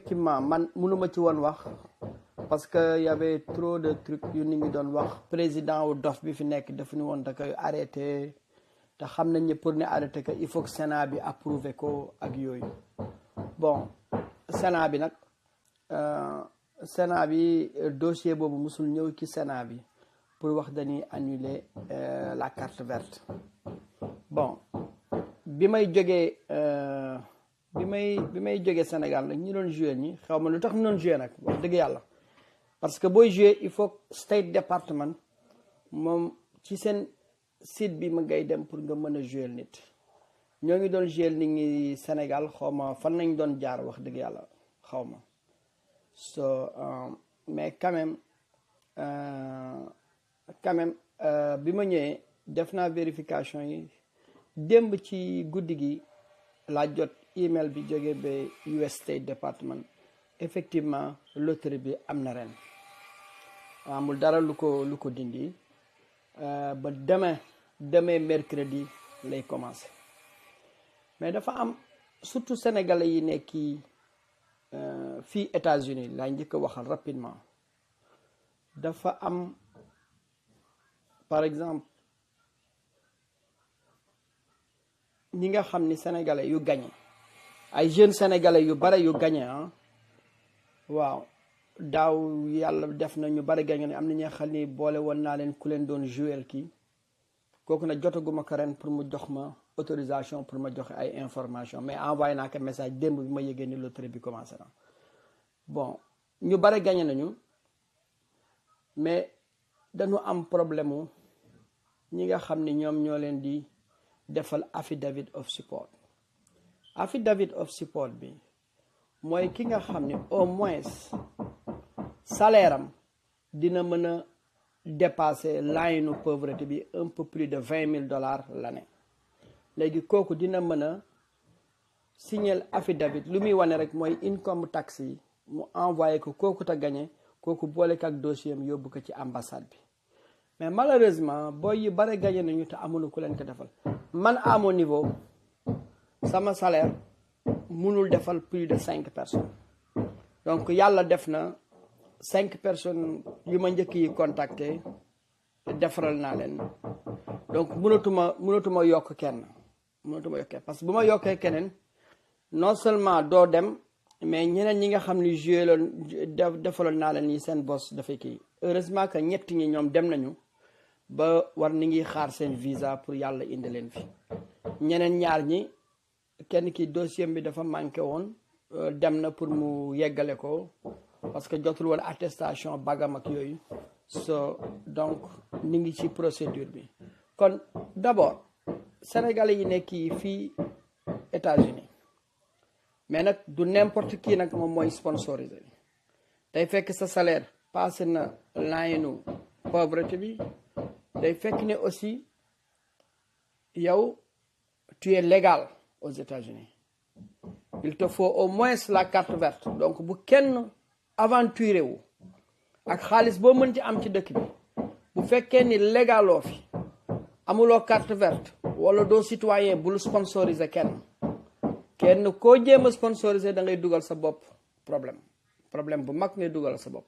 effectivement man mënuma ci woon wax parce que y avait trop de trucs yu nit ñi doon wax président wu dof bi fi nekk dafa ni woon da koy arrêté te xam nañ ne pour ne arrêté que il faut que Sénat bi approuvé ko ak yooyu bon Sénat bi nag Sénat bi dossier boobu musul ñëw ci Sénat bi pour wax dañuy annuler la carte verte bon bi may jógee bi may jógee Sénégal nag ñi doon joué ñi xaw ma lu tax ñu doon joué nag wax dëgg yàlla parce que booy joué il faut State Department moom ci seen site bi ma ngay dem pour nga mën a joué nit ñoo ngi doon joué nit ñi Sénégal xaw ma fan nañ doon jaar wax dëgg yàlla xaw ma so mais quand même bi ma ñëwee def naa vérification yi démb ci guddi gi laa jot email bi jógee ba US State Department effectivement loterie bi am na ren amul dara lu ko dindi ba demain mercredi lay commencé mais dafa am surtout sénégalais yi nekk fii États-Unis laa njëkk a waxal rapidement dafa am par exemple ñi nga xam ni sénégalais yu gagné ay jeunes sénégalais yu bare yu gagné waaw daaw yàlla def na ñu bare gagné ne am na ñoo xam ni boole woon naa leen ku leen doon jouer kii kooku nag jotaguma ko ren pour mu jox ma autorisation pour ma joxe ay information mais envoyé naa ko message démb bi ma yëgee ni loterie bi commencé na bon ñu bare gagné nañu mais dañu am problème ñi nga xam ni ñoom ñoo leen di defal affidavit of support affidavit of support bi mooy ki nga xam ni au moins salaire am dina mën a dépasser line pauvreté bi un peu plus de $20,000 l'année léegi kooku dina mën a signer affidavit lu muy wane rek mooy income tax yi mu envoyé ko kooku te gagné kooku boole ko ak dossier am yóbbu ko ci ambassade bi mais malheureusement booy yu bare gagné nañu te amuñu ku leen ko defal man à mon niveau sama salaire mënul defal plus de 5 personnes donc yàlla def na 5 personnes yu ma njëkk yi contacté defaral naa leen donc mënatuma yokk kenn parce que bu ma yokkee keneen non seulement doo dem mais ñeneen ñi nga xam ni joué loon defaloon naa leen yi seen boss dafay kii heureusement que ñett ñi ñoom dem nañu ba war ni ngi xaar seen visa pour yàlla indi leen fi ñeneen ñaar ñi kenn ki dossier bi dafa manqué woon dem na pour mu yeggale ko parce que jotul woon attestation bagam ak yooyu so donc ni ngi ci procédure bi kon d'abord sénégalais yi nekk fii États-Unis mais nag du n'importe qui nag moom mooy sponsorisé day fekk sa salaire passé na line pauvreté bi day fekk ne aussi yow tu es légal aux États-Unis il te faut au moins la carte verte donc bu kenn aventuré wu ak xaalis boo mën ci am ci dëkk bi bu fekkee ni légaloo fi amuloo carte verte wala doo citoyen bul sponsoriser kenn koo jéem a sponsoriser da ngay dugal sa bopp problème bu mag ngay dugal sa bopp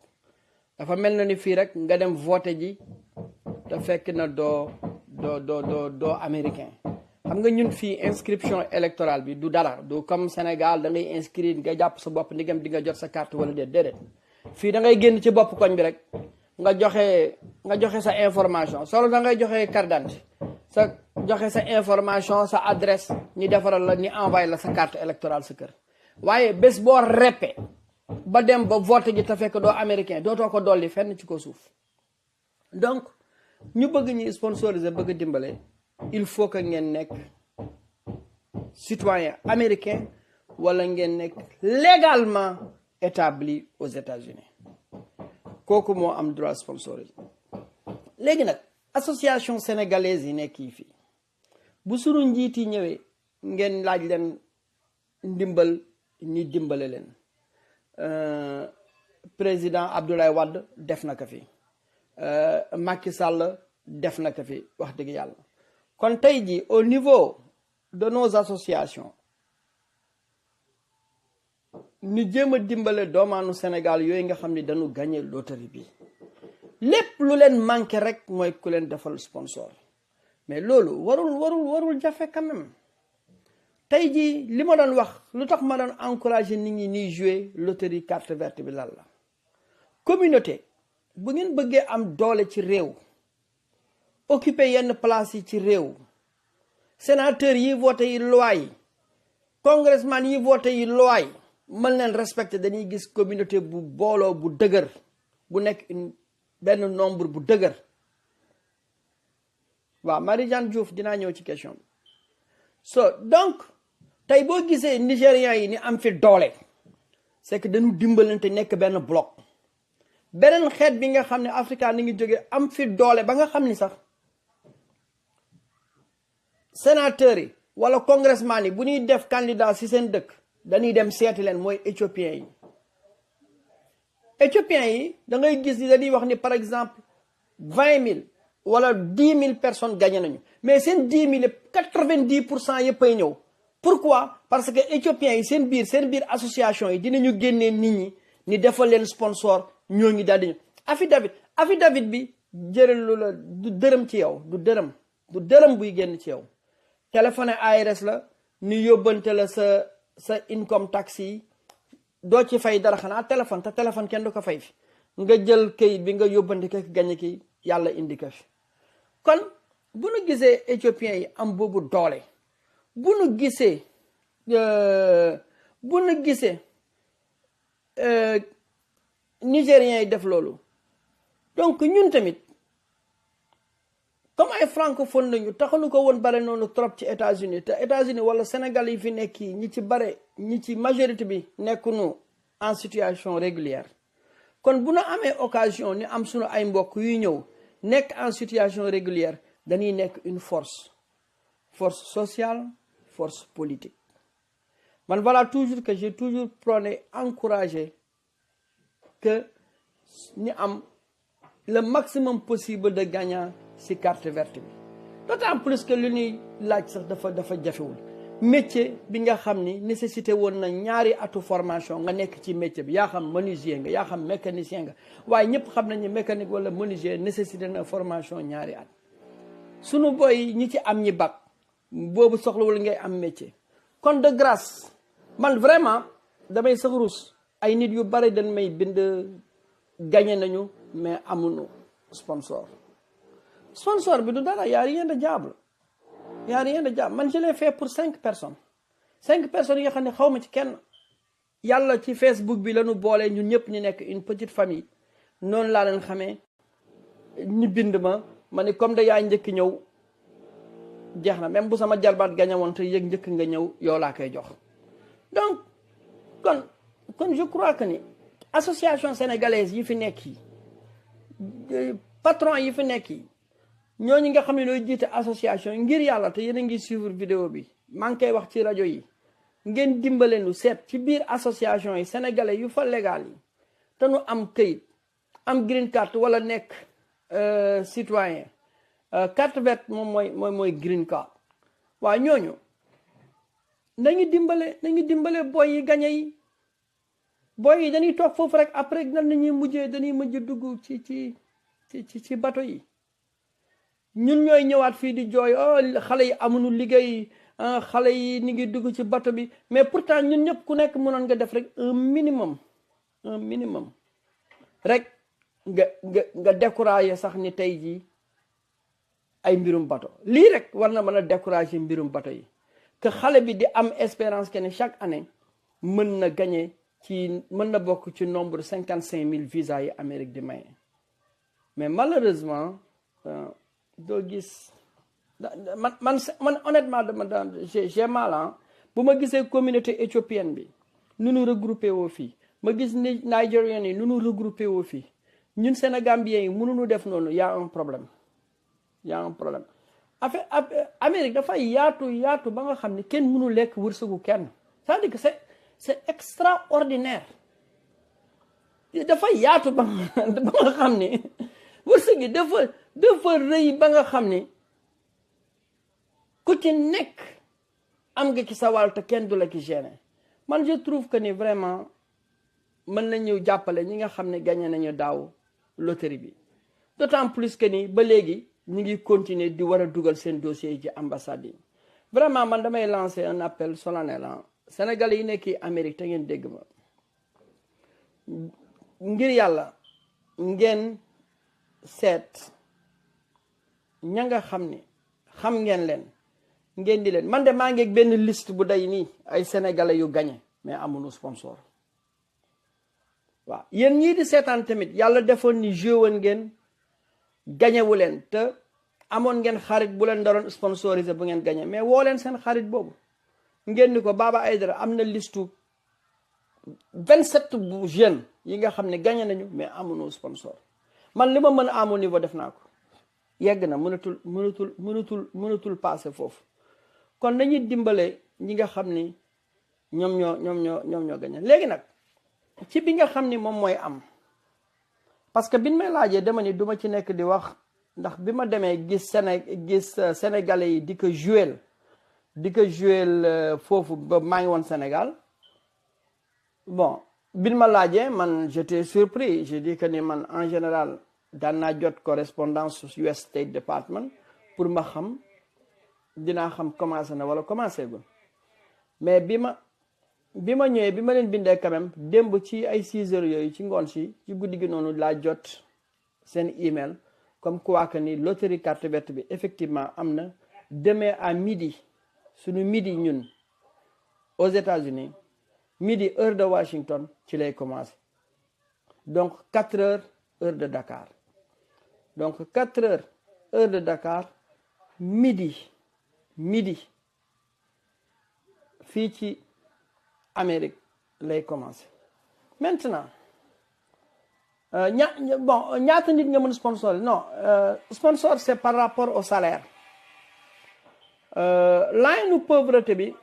dafa mel na ni fii rek nga dem voté ji te fekk na doo américain xam nga ñun fii inscription électorale bi du dara du comme Sénégal da ngay inscrire nga jàpp sa bopp ndigam di nga jot sa carte wala déedéet fii da ngay génn ci bopp koñ bi rek nga joxe sa information solo da ngay joxe carte d'identité sa joxe sa information sa adresse ñi defaral la ñi envoyé la sa carte électorale sa kër waaye bés boo reppe ba dem ba vote ji te fekk doo américain dootoo ko dolli fenn ci ko suuf donc ñu bëgg ñi sponsoriser bëgg dimbale il faut que ngeen nekk citoyen américain wala ngeen nekk légalement établi aux États-Unis kooku moo am droit sponsoriser léegi nag association sénégalaise yi nekk fii bu sunu njiit yi ñëwee ngeen laaj leen ndimbal ñi dimbale leen président Abdoulaye Wade def na ko fi Macky Sall def na ko fi wax dëgg yàlla kon tey ji au niveau de nos associations ñu jéem a dimbale doomaanu Sénégal yooyu nga xam ni dañu gagné loterie bi lépp lu leen manqué rek mooy ku leen defal sponsor mais loolu warul jafe quand même tey jii li ma doon wax lu tax ma doon encouragé nit ñi ñuy jouer loterie carte verte bi lan la communauté bu ngeen bëggee am doole ci réew occuper yenn place yi ci réew sénateur yi voté yi loi yi congressman yi voté yi loi yi mën leen respecté dañuy gis communauté bu booloo bu dëgër bu nekk benn nombre bu dëgër waaw Marie-Jeanne Diouf dinaa ñëw ci question bi so donc tey boo gisee nigérians yi ni am fi doole c'est que dañu dimbalante nekk benn bloc beneen xeet bi nga xam ne Africa ni ngi jógee am fi doole ba nga xam ni sax sénateurs yi wala congressman yi bu ñuy def candidat ci seen dëkk dañuy dem seeti leen mooy éthiopiens yi da ngay gis ni dañuy wax ni par exemple 20 000 wala 10 000 personnes gagné nañu mais seen 10 000 90% yëpp ay ñëw pourquoi parce que éthiopiens yi seen biir association yi dinañu génnee nit ñi ni defal leen sponsor ñoo ngi daal di ñëw affidavit bi jëralu la du dërëm ci yow du dërëm buy génn ci yow téléphone ARS la ni yóbbante la sa income tax yi doo ci fay dara xanaa téléphone te téléphone kenn du ko fay fi nga jël kayit bi nga yóbbante ko gañe ki yàlla indi ko fi kon bu nu gisee éthiopiens yi am boobu doole bu nu gisee nigériens yi def loolu donc ñun tamit comme ay francophone lañu taxanu ko woon bare noonu trop ci États-Unis te États-Unis wala Sénégal yi fi nekk yi ñi ci majorité bi nekkunu en situation régulière kon bu nu amee occasion ni am sunu ay mbokk yuy ñëw nekk en situation régulière dañuy nekk une force sociale force politique man voilà toujours que j'ai toujours prôné encouragé que ñu am le maximum possible de gagnants ci carte verte bi d'autant plus que li ñuy laaj sax dafa jafewul métier bi nga xam ni nécessité woon na ñaari atu formation nga nekk ci métier bi yaa xam menuisier nga yaa xam mécanicien nga waaye ñëpp xam nañu mécanique wala menuisier nécessité na formation ñaari at sunu boy ñi ci am ñi bac boobu soxlawul ngay am métier kon de grâce man vraiment damay sax rus ay nit yu bari dañ may bind gagné nañu mais amuñu sponsor bi du dara y a rien de diable man je l'ai fait pour 5 personnes yi nga xam ne xaw ma ci kenn yàlla ci Facebook bi lañu boole ñun ñëpp ñu nekk une petite famille noonu laa leen xamee ñu bind ma ni comme da yaa njëkk ñëw jeex na même bu sama jarbaat gañe woon te yëg njëkk nga ñëw yow laa koy jox donc kon je crois que ni association sénégalaise yi fi nekk yi patron yi fi nekk yi ñooñu nga xam ne ñooy jiite association ngir yàlla te yéen a ngi suivre vidéo bi maa ngi koy wax ci rajo yi ngeen dimbale nu seet ci biir association yi sénégalais yu fa légal yi te nu am këyit am green card wala nekk citoyen carte verte moom mooy green card waaw ñooñu nañu dimbale boy yi gañe yi boy yi dañuy toog foofu rek après nan la ñuy mujjee dañuy mujj dugg ci bateau yi ñun ñooy ñëwaat fii di jooy xale yi amuñu liggéey xale yi ni ngi dugg ci bateau bi mais pourtant ñun ñëpp ku nekk mënoon nga def rek un minimum rek nga décourager sax ni tey jii ay mbirum bateau lii rek war na mën a décourager mbirum bateau yi que xale bi di am espérance que ne chaque année mën na bokk ci nombre 55 000 visas yi Amérique di maye mais malheureusement doo gis man honnêtement j'ai mal bu ma gisee communauté éthiopienne bi nu nu regroupé woo fii ma gis ni nigériens yi nu nu regroupé woo fii ñun sénégambiens yi mënuñu def noonu y a un problème affaire Amérique dafay yaatu ba nga xam ne kenn mënu lekk wërsëgu kenn c'est-à-dire que c'est extraordinaire dafay yaatu ba nga xam ne wërsëg gi dafa rëy ba nga xam ni ku ci nekk am nga ci sa wàll te kenn du la ki gêné man je trouve que ni vraiment mën nañu jàppale ñi nga xam ne gagné nañu daaw loterie bi d'autant plus que ni ba léegi ñu ngi continuer di war a dugal seen dossier yi ci ambassade yi vraiment man damay lancer un appel solennel Sénégalais yi nekk Amérique te ngeen dégg ma ngir yàlla ngeen seet ña nga xam ni xam ngeen leen ngeen di leen man de maa ngi benn liste bu day nii ay sénégalais yu gagné mais amuñu sponsor waaw yéen ñii di seetaan tamit yàlla defoon ni joué woon ngeen gagné wu leen te amoon ngeen xarit bu leen daroon sponsorisé bu ngeen gagné mais woo leen seen xarit boobu ngeen ni ko Baba Aïdara am na listu 27 bu jeunes yi nga xam ne gagné nañu mais amuñu sponsor man li ma mën a amu niveau def naa ko yegg na mënatul passé foofu kon nañuy dimbale ñi nga xam ni ñoom ñoo gagné léegi nag ci bi nga xam ni moom mooy am parce que biñ may laajee dama ni duma ci nekk di wax ndax bi ma demee gis sénégalais yi di ko jouer foofu ba maa ngi woon Sénégal bon biñ ma laajee man j'étais surpris j'ai dit que ni man en général daan naa jot correspondance US State Department pour ma xam dinaa xam commencé na wala commencé gul mais bi ma ñëwee bi ma leen bindee quand même démb ci ay 6 heures yooyu ci ngoon ci guddi gi noonu laa jot seen email comme quoi que ni loterie carte verte bi effectivement am na demain à midi suñu midi ñun aux États-Unis midi heure de Washington ci lay commencé donc 4 heures heure de Dakar donc 4 heures heure de Dakar midi fii ci Amérique lay commencé maintenant ñaata nit nga mën sponsor non sponsor c'est par rapport au salaire line pauvreté bi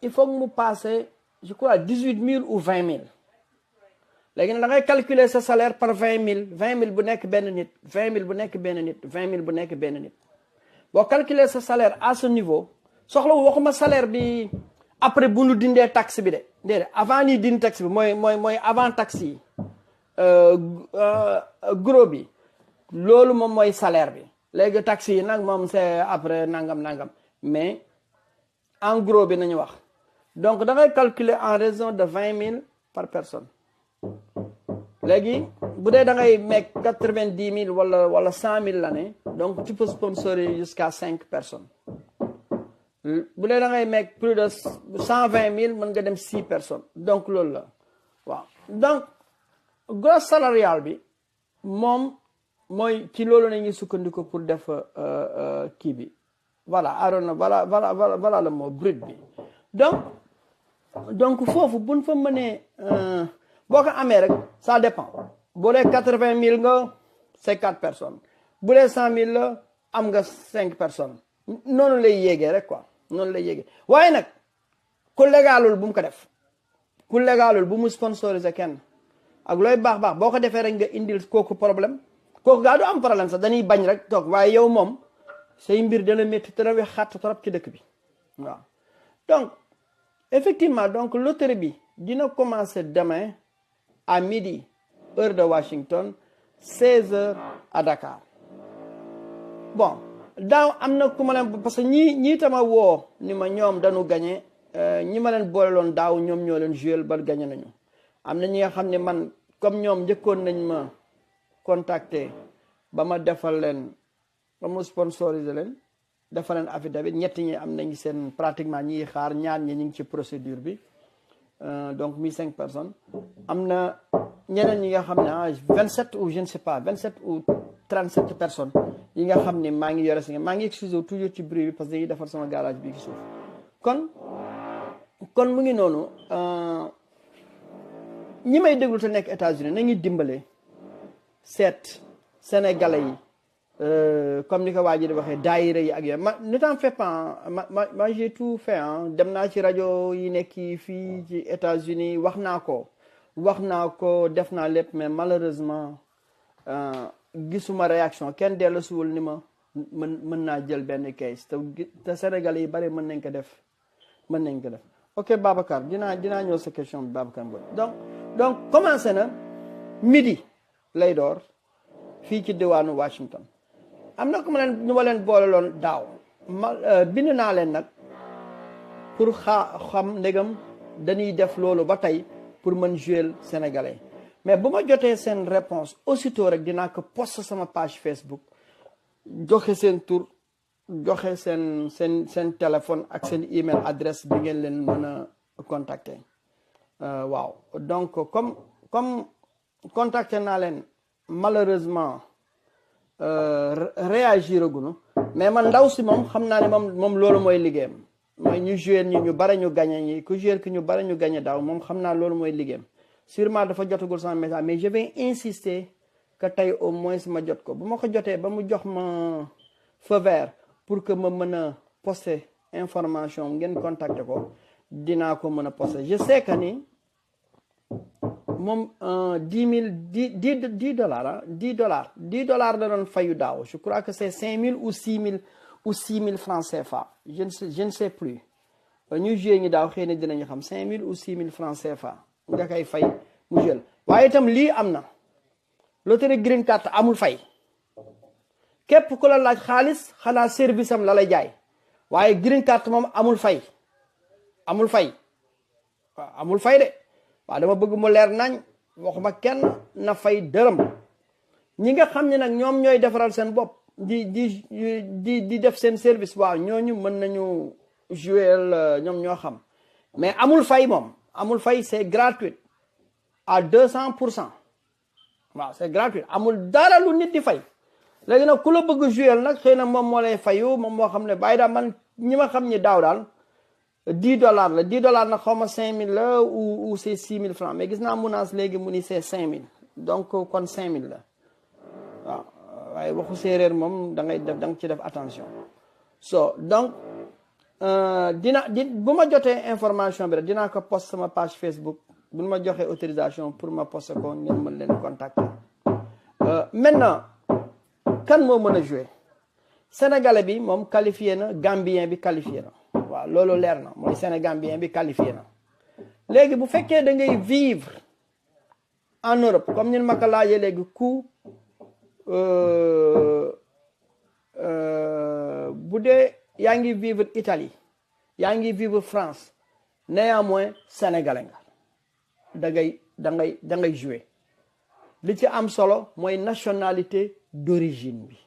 il faut que mu passer je crois 18 000 ou 20 000 léegi nag da ngay calculer sa salaire par 20 000 bu nekk benn nit 20 000 bu nekk benn nit 20 000 bu nekk benn nit boo calculer sa salaire à ce niveau soxlawul waxuma salaire bi après bu nu dindee taxe bi de déedéet avant ni dindi taxe bi mooy avant taxe yi gros bi loolu moom mooy salaire bi léegi taxe yi nag moom c'est après nangam mais en gros bi nañu wax donc da ngay calculer en raison de 20 000 par personne léegi bu dee da ngay meeg 90 000 wala 100 000 l'année donc tu peux sponsoriser jusqu'à 5 personnes bu dee da ngay meeg plus de 120 000 mën nga dem 6 personnes donc loolu la waaw donc grosse salariale bi moom mooy ci loolu nañuy sukkandiku pour def kii bi voilà arona voilà le mot brut bi donc foofu buñ fa mënee boo ko amee rek ça dépend boo dee 80 000 nga c'est 4 personnes bu dee 100 000 la am nga 5 personnes noonu lay yéegee rek quoi noonu lay yéegee waaye nag ku légalul bu mu ko def ku légalul bu mu sponsoriser kenn ak looy baax boo ko defee rek nga indil kooku problème kooku gaa du am problème sax dañuy bañ rek toog waaye yow moom say mbir dana métti te dana xat trop ci dëkk bi waaw donc effectivement donc loterie bi dina commencer demain à midi heure de Washington 16 heures à Dakar bon daaw am na ku ma leen parce que ñii tama woo ni ma ñoom dañu gagné ñi ma leen booleloon daaw ñoom ñoo leen joué ba gagné nañu am na ñi nga xam ne man comme ñoom njëkkoon nañ ma contacter ba ma defal leen ba ma sponsoriser leen defal leen affidavit ñetti ñi am nañ seen pratiquement ñi xaar ñaar ñi ñu ngi ci procédure bi donc 1500 personnes am na ñeneen ñi nga xam ne 27 ou je ne sais pas 27 ou 37 personnes yi nga xam ne maa ngi yore si maa ngi excusé toujours ci bruit bi parce que dañuy defar sama garage bi ci suuf kon mu ngi noonu ñi may déglu te nekk États-Unis nañuy dimbale seet sénégalais yi comme ni ko waa ji di waxee daayira yi ak yooyu ne t'en fais pas ma j'ai tout fait dem naa ci rajo yi nekk fii ci États-Unis wax naa ko def naa lépp mais malheureusement gisuma réaction kenn dellusiwul ni ma mën naa jël benn case te sénégalais yi bari mën nañ ko def ok Babacar dinaa ñëw sa question bi Babacar Mbodj donc commencé na midi lay door fii ci diwaanu Washington am na ko ñu ma leen boole loon daaw bind naa leen nag pour xam ndegam dañuy def loolu ba tey pour mën jouer sénégalais mais bu ma jotee seen réponse aussitôt rek dinaa ko post sama page Facebook joxe seen tur joxe seen téléphone ak seen email adresse bi ngeen leen mën a contacter waaw donc comme contacter naa leen malheureusement réagir agunu mais man ndaw si moom xam naa ne moom loolu mooy liggéeyam mooy ñu jouer ñu bare ñu gagné ñi ku jouer ki ñu bare ñu gagné daaw moom xam naa loolu mooy liggéeyam sûrement dafa jotagul sama message mais je vais insister que tey au moins ma jot ko bu ma ko jotee ba mu jox ma feu vert pour que ma mën a poster information ngeen contacter ko dinaa ko mën a poster je sais que ni moom 10 dollars la doon fayu daaw je crois que c'est 5000 ou 6000 francs CFA je ne sais plus ñu joué ñi daaw xëy na dinañu xam 5000 ou 6000 francs CFA nga koy fay mu jël waaye itam lii am na loterie green card amul fay képp ku la laaj xaalis xanaa service am la lay jaay waaye green card moom amul fay waaw amul fay de waaw dama bëgg mu leer nañ waxuma kenn na fay dërëm ñi nga xam ne nag ñoom ñooy defaral seen bopp di def seen service waaw ñooñu mën nañu jouer ñoom ñoo xam mais amul fay moom amul fay c'est gratuit à 200%. waaw c'est gratuit amul dara lu nit di fay léegi nag ku la bëgg jouer nag xëy na moom moo lay fayu moom moo xam ne bàyyi daal man ñi ma xam ñi daaw daal $10 la $10 nag xaw ma 5000 la ou c'est 6000 francs mais gis naa munaas léegi mu ni c'est 5000 donc kon 5000 la waaw waaye waxu séeréer moom da nga ci def attention donc bu ma jotee information bi rek dinaa ko post sama page Facebook bu ma joxee autorisation pour ma poste ko ngeen mën leen contacter maintenant kan moo mën a jouer sénégalais bi moom qualifié na gambien bi qualifié na waaw loolu leer na mooy sénégambien bi qualifié na léegi bu fekkee da ngay vivre en Europe comme ni ma ko laajee léegi bu dee yaa ngi vivre Italie yaa ngi vivre France néanmoins sénégalais nga da ngay jouer li ci am solo mooy nationalité d'origine bi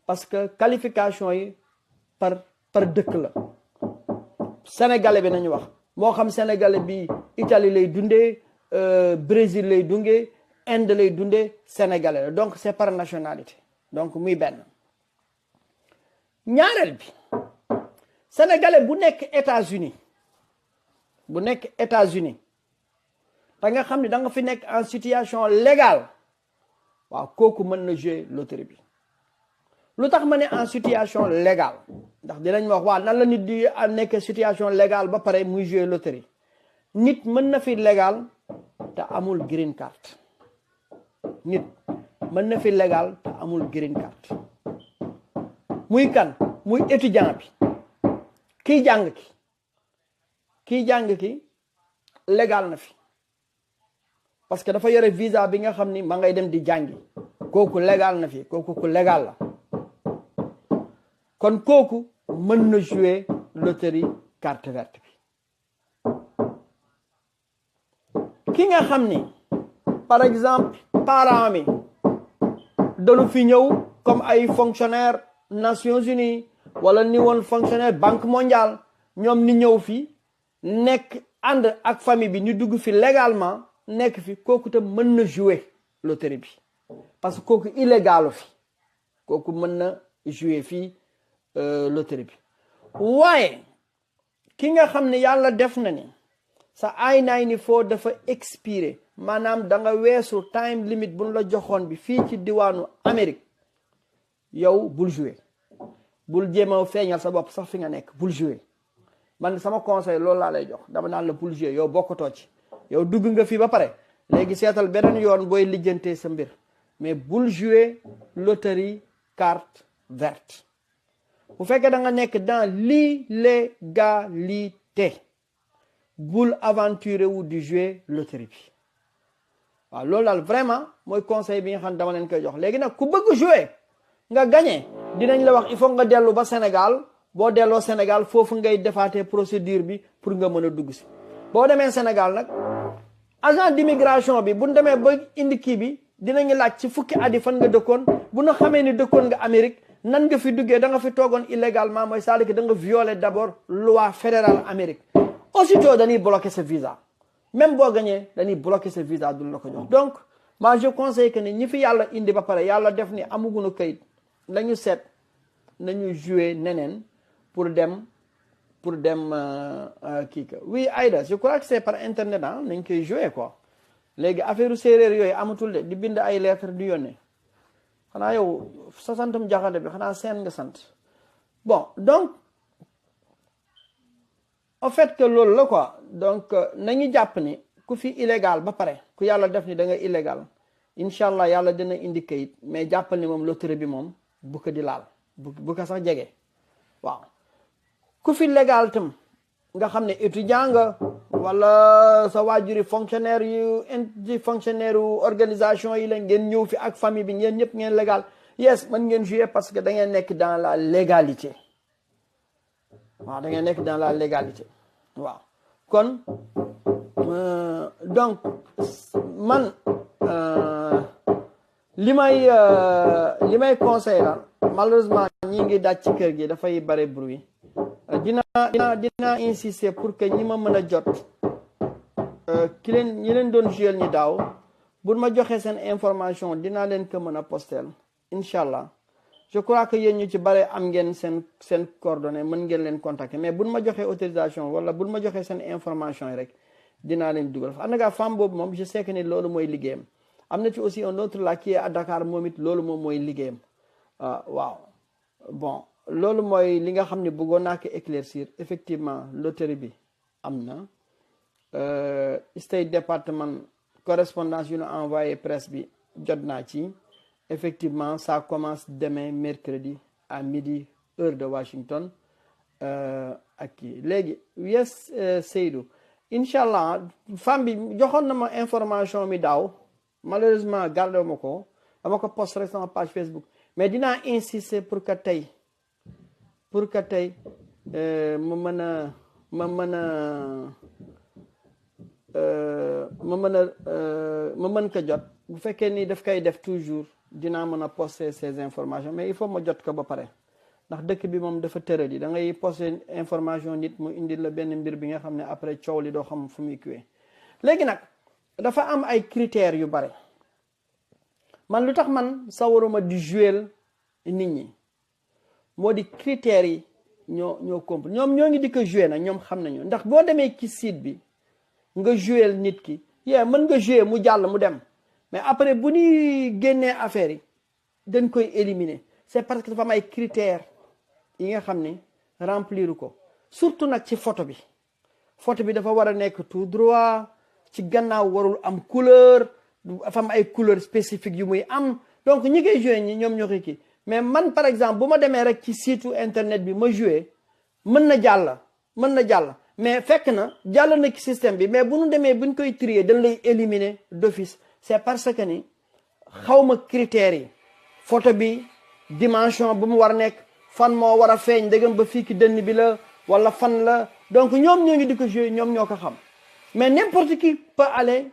parce que qualification yi par dëkk la sénégalais bi nañu wax moo xam sénégalais bi Italie lay dundee Brésil lay dundee Inde lay dundee sénégalais la donc c'est par nationalité donc muy benn ñaareel bi sénégalais bu nekk États-Unis da nga xam ne da nga fi nekk en situation légale waaw kooku mën na jouer loterie bi lu tax ma ne en situation légale ndax dinañ ma wax waaw nan la nit di nekk situation légale ba pare muy jouer loterie nit mën na fi légal te amul green card muy kan muy étudiant bi kiy jàng ki légal na fi parce que dafa yore visa bi nga xam ni ma ngay dem di jàngi kooku légal na fi kooku ku légal la kon kooku mën na jouer loterie carte verte bi ki nga xam ni par exemple parents mi dañu fi ñëw comme ay fonctionnaires Nations Unies wala ni woon fonctionnaire Banque mondiale ñoom ni ñëw fi nekk ànd ak famille bi ñu dugg fi légalement nekk fi kooku tam mën na jouer loterie bi parce que kooku illégalu fi kooku mën na jouer fii loterie bi waaye ki nga xam ne yàlla def na ni sa I-94 dafa expiré maanaam da nga weesu time limit buñ la joxoon bi fii ci diwaanu Amérique yow bul jouer bul jéem a feeñal sa bopp sax fi nga nekk bul jouer man sama conseil loolu laa lay jox dama naan la bul jouer yow bokkatoo ci yow dugg nga fii ba pare léegi seetal beneen yoon booy lijjantee sa mbir mais bul jouer loterie carte verte bu fekkee da nga nekk dans l'illégalité bul aventurer wu di jouer loterie bi waaw loolu daal vraiment mooy conseil bi nga xam ne dama leen koy jox léegi nag ku bëgg jouer nga gagné dinañ la wax il faut nga dellu ba Sénégal boo delloo Sénégal foofu ngay defaatee procédure bi pour nga mën a dugg si boo demee Sénégal nag agent d'immigration bi bu ñu demee ba indi kii bi dinañu laaj ci fukki at yi fan nga dëkkoon bu ñu xamee ni dëkkoon nga Amérique nan nga fi duggee da nga fi toogoon illégalement mooy c'est-à-dire que da nga violer d'abord loi fédérale Amérique aussitôt dañuy bloquer sa visa même boo gañee dañuy bloquer sa visa duñ la ko jox donc moi je conseille que ni ñi fi yàlla indi ba pare yàlla def ni amuguñu kayit nañu seet nañu jouer neneen pour dem kii ka oui Aïda je crois que c'est par internet ah nañ koy jouer quoi léegi affaire séeréer yooyu amatul de di bind ay lettres di yónnee xanaa yow sa santum jaxate bi xanaa seen nga sant bon donc en fait que loolu la quoi donc nañu jàpp ni ku fi illégal ba pare ku yàlla def ni da nga illégal incha allah yàlla dina indi kayit mais jàppal ni moom loterie bi moom bu ko di laal bu ko sax jege waaw ku fi légal tam nga xam ne étudiant nga wala sa waajuri fonctionnaire yu fonctionnaire yu organisation yi la ngeen ñëw fi ak famille bi ngeen ñëpp ngeen légal yes mën ngeen jouer parce que da ngeen nekk dans la légalité waaw da ngeen nekk dans la légalité waaw kon donc man li may conseil la malheureusement ñi ngi daj ci kër gi dafay bare bruit dinaa insister pour que ñi ma mën a jot ñi leen doon jouer ñi daaw bu ma joxee seen information dinaa leen ko mën a postel incha allah je crois que yéen ñu ci bare am ngeen seen coordonnée mën ngeen leen contacter mais buñ ma joxee autorisation wala buñ ma joxee seen information yi rek dinaa leen dugal en tout cas femme boobu moom je sais que ni loolu mooy liggéeyam am na ci aussi un autre là qui est à Dakar moom it loolu moom mooy liggéeyam waaw bon loolu mooy li nga xam ne bëggoon naa ko éclaircir effectivement loterie bi am na State Department correspondance yu ñu envoyé presse bi jot naa ci effectivement ça commence demain mercredi à midi heure de Washington ak kii léegi yes Seydou incha allah femme bi joxoon na ma information mi daaw malheureusement gardé ma ko dama ko post rek sama page Facebook mais dinaa insister pour que tey ma mën ko jot bu fekkee ni daf koy def toujours dinaa mën a poster ces informations mais il faut ma jot ko ba pare ndax dëkk bi moom dafa tëral yi da ngay poster information nit mu indil la benn mbir bi nga xam ne après coow li doo xam fu muy kiwee léegi nag dafa am ay critères yu bare man lu tax man sawaruma di jouer nit ñi moo di critères yi ñoo compris ñoom ñoo ngi di ko jouer nag ñoom xam nañu ndax boo demee ci site bi nga jouer nit ki mën nga jouer mu jàll mu dem mais après bu ñuy génnee affaire yi dañ koy éliminer c'est parce que dafa am ay critères yi nga xam ni remplir ko surtout nag ci photo bi dafa war a nekk tout droit ci gannaaw warul am couleur dafa am ay couleur spécifique yu muy am donc ñi koy jouer ñi ñoom ñoo koy kii mais man par exemple bu ma demee rek ci site internet bi ma jouer mën na jàll mais fekk na jàll na ci système bi mais bu ñu demee bu ñu koy trier dañ lay éliminer d'office c'est parce que ni xawma critères yi photo bi dimension bu mu war nekk fan moo war a feeñ dëggam ba fii ki dënn bi la wala fan la donc ñoom ñoo ngi di ko jouer ñoom ñoo ko xam mais n'importe qui peut aller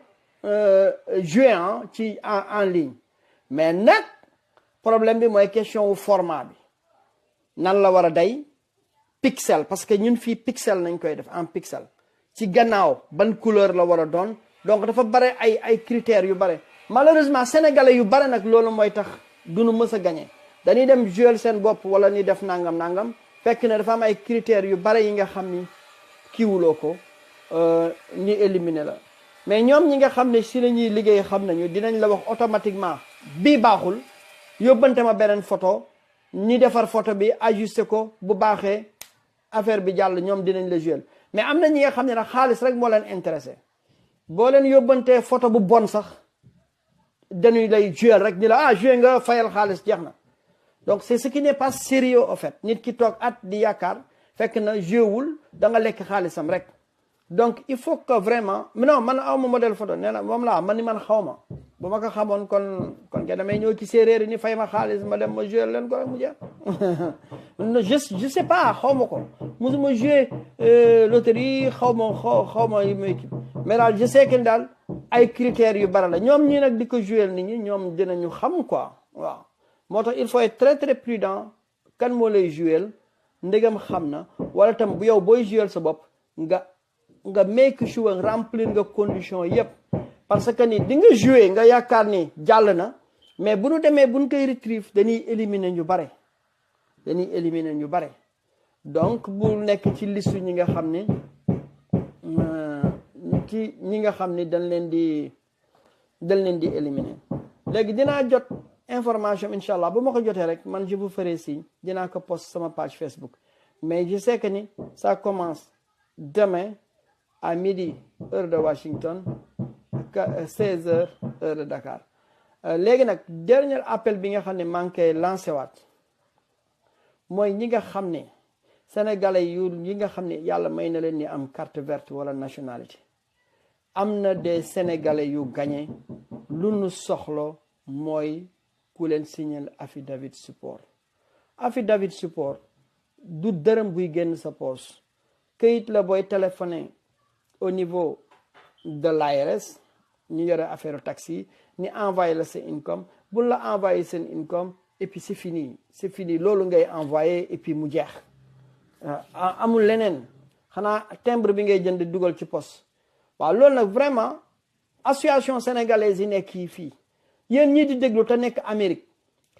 jouer en ligne mais nag problème bi mooy question wu format bi nan la war a day pixel parce que ñun fii pixel nañ koy def en pixel ci gannaaw ban couleur la war a doon donc dafa bare ay critères yu bare malheureusement sénégalais yu bare nag loolu mooy tax duñu mës a gagner dañuy dem jouer seen bopp wala ni def nangam fekk na dafa am ay critères yu bare yi nga xam ni kiiwuloo ko ñi éliminer la mais ñoom ñi nga xam ne si la ñuy liggéey xam nañu dinañ la wax automatiquement bii baaxul yóbbante ma beneen photo ñi defar photo bi ajusté ko bu baaxee affaire bi jàll ñoom dinañ la jouer mais am na ñi nga xam ne nag xaalis rek moo leen intéressé boo leen yóbbantee photo bu bon sax dañuy lay jouer rek ni la jouer nga fayal xaalis jeex na donc c'est ce qui n'est pas sérieux en fait nit ki toog at di yaakaar fekk na jéewul da nga lekk xaalisam rek donc il faut que vraiment non man awma modèle photo nee na moom laa man ni man xaw ma bu ma ko xamoon kon ke damay ñëw ci séeréer ni fay ma xaalis ma dem ma jouer leen ko rek mu jeex je sais pas xaw ma ko musuma jouer loterie xaw ma yu muy mais daal je sais que daal ay critères yu bari la ñoom ñii nag di ko jouer nit ñi ñoom dinañu xam quoi waaw moo tax il faut être très très prudent kan moo lay jouer ndegam xam na wala tam bu yow booy jouer sa bopp nga make sure remplir nga condition yépp parce que ni di nga jouer nga yaakaar ni jàll na mais bu ñu demee bu ñu koy retrieve dañuy éliminer ñu bare donc bu nekk ci liste ñi nga xam ni ci ñi nga xam ni dañ leen di éliminer léegi dinaa jot information incha allah bu ma ko jotee rek man je vous ferai signe dinaa ko post sama page Facebook mais je sais que ni ça commence demain à midi heure de Washington 16h heure de Dakar léegi nag dernier appel bi nga xam ne maa ngi koy lancé waat mooy ñi nga xam ne sénégalais yi nga xam ne yàlla may na leen ni am carte verte wala nationalité am na des sénégalais yu gagné lu nu soxlo mooy ku leen signal affidavit support du dërëm buy génn sa poche këyit la booy téléphoné au niveau de l'ARS ñu yore affaire taxi ni envoyé la sa income bu la envoyé seen income et puis c'est fini loolu ngay envoyé et puis mu jeex amul leneen xanaa timbre bi ngay jënd dugal ci poste waaw loolu nag vraiment association sénégalaise yi nekk yi fii yéen ñii di déglu te nekk Amérique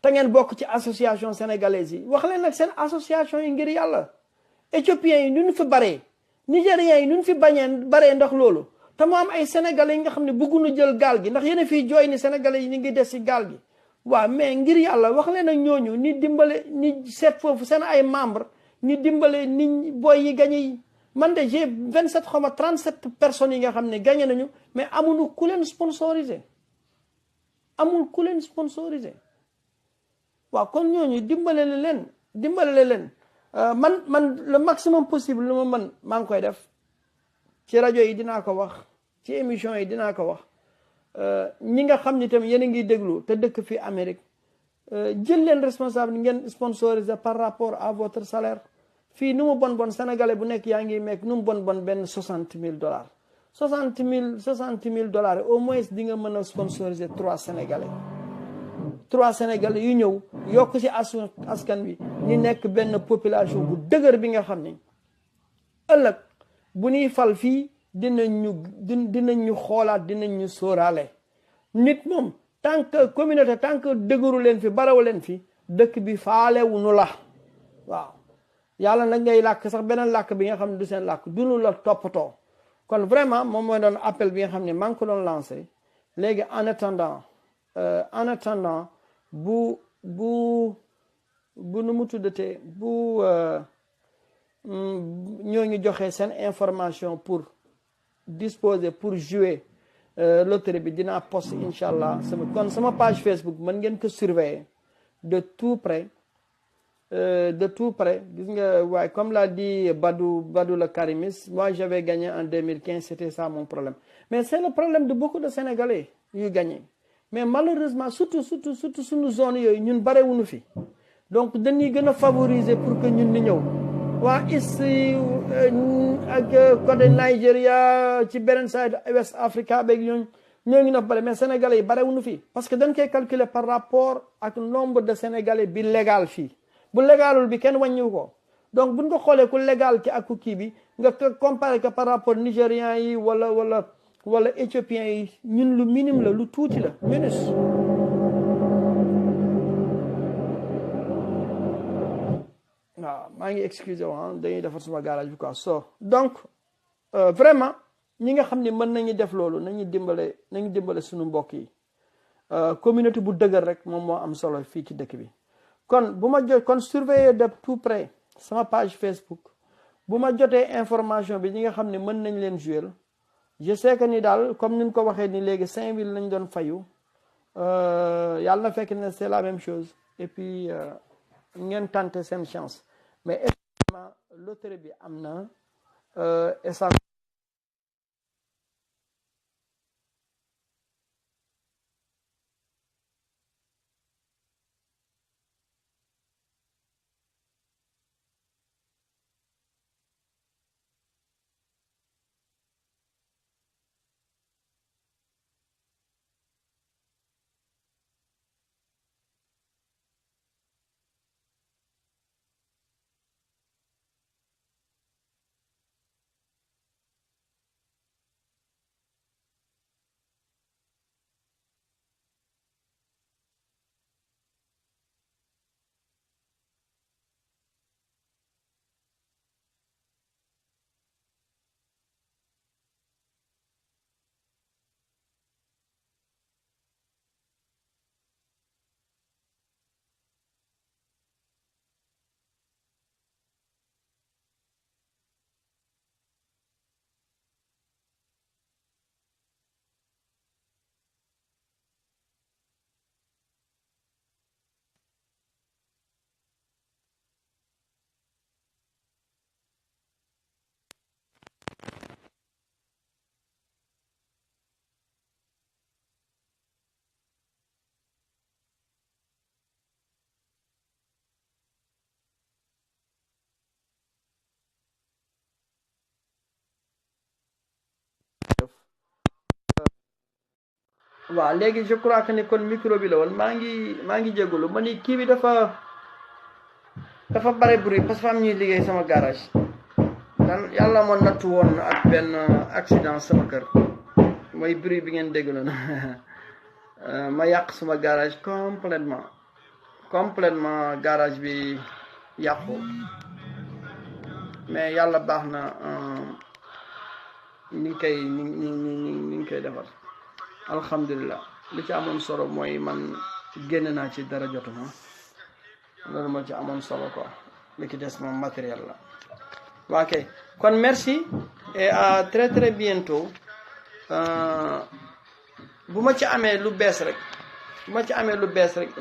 te ngeen bokk ci association sénégalaise yi wax leen nag seen association yi ngir yàlla éthiopiens yi nu ñu fi baree nigériens yi nu ñu fi baree ndax loolu te mu am ay sénégalais yi nga xam ne bëgguñu jël gaal gi ndax yéen a fiy jooy ni sénégalais yi ñu ngi des ci gaal gi waaw mais ngir yàlla wax leen ak ñooñu ni dimbale ni seet foofu seen ay membre ni dimbale ni booy yi gañe yi man de j'ai 27 xaw ma 37 personnes yi nga xam ne gagné nañu mais amuñu ku leen sponsorisé waaw kon ñooñu dimbale leen man le maximum possible lu ma mën maa ngi koy def ci rajo yi dinaa ko wax ci émission yi dinaa ko wax ñi nga xam ni tamit yéen a ngi déglu te dëkk fii Amérique jël leen responsable ngeen sponsorisé par rapport à votre salaire fii nu mu bon sénégalais bu nekk yaa ngi meek nu mu bon benn $60,000 $60,000 au moins di nga mën a sponsoriser 3 sénégalais yu ñëw yokk ci askan wi ñu nekk benn population bu dëgër bi nga xam ni ëllëg bu ñuy fal fii dinañ ñu xoolaat dinañ ñu sóoraale nit moom tant que communauté tant que dëgëru leen fi barawu leen fi dëkk bi faalewuñu la waaw yàlla nag ngay làkk sax beneen làkk bi nga xam ne du seen làkk duñu la toppatoo kon vraiment moom mooy doon appel bi nga xam ne maa ngi ko doon lancé léegi en attendant bu nu mu tuddatee bu ñooñu joxe seen information pour disposer pour jouer loterie bi dinaa post incha allah sama page Facebook mën ngeen ko surveiller de tout près gis nga waaye comme l'a dit Badou le Karimis, moi j'avais gagné en 2015, c'était ça mon problème mais c'est le problème de beaucoup de Sénégalais yu gagné mais malheureusement surtout suñu zone yooyu ñun barewuñu fi donc dañuy gën a favoriser pour que ñun ni ñëw waa ici ak côté Nigeria ci beneen side West Africa beeg ñoo ngi na bare mais Sénégalais yi barewuñu fi parce que dañ koy calculer par rapport ak nombre de Sénégalais bi légal fii bu légalul bi kenn wàññiwu ko donc buñ ko xoolee ku légal ki ak ku kii bi nga comparé que par rapport nigérians yi wala éthiopiens yi ñun lu minime la lu tuuti la minus waaw maa ngi excusé dañuy defar suma garage bi quoi donc vraiment ñi nga xam ne mën nañu def loolu nañu dimbale suñu mbokk yi communauté bu dëgër rek moom moo am solo fii ci dëkk bi kon surveiller de tout près sama page Facebook bu ma jotee information bi ñi nga xam ne mën nañ leen jouer je sais que ni daal comme ni ñu ko waxee ni léegi 5 000 lañ doon fayu yàlla na fekk ne c'est la même chose et puis ngeen tenter seen chance mais effectivement loterie bi am na et ça waaw léegi je crois que ni kon micro bi la woon maa ngi jégalu ma ni kii bi dafa bare bruit parce que am ñuy liggéey sama garage dan yàlla moo nattu woon ak benn accident sama kër mooy bruit bi ngeen dégg noonu ma yàq suma garage complètement garage bi yàqu mais yàlla baax na ni ngi koy defar alhamdulilah li ci amoon solo mooy man génn naa ci dara jotuma loolu moo ci amoon solo quoi li ci des moom matériel la waa kay kon merci et à très très bientôt bu ma ci amee lu bees rek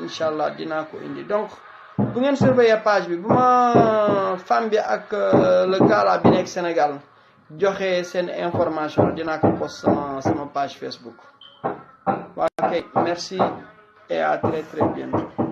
incha allah dinaa ko indi donc bu ngeen surveiller page bi bu ma femme bi ak le gars bi nekk Sénégal joxe seen information dinaa ko post sama page Facebook. Ok, merci et à très très bientôt.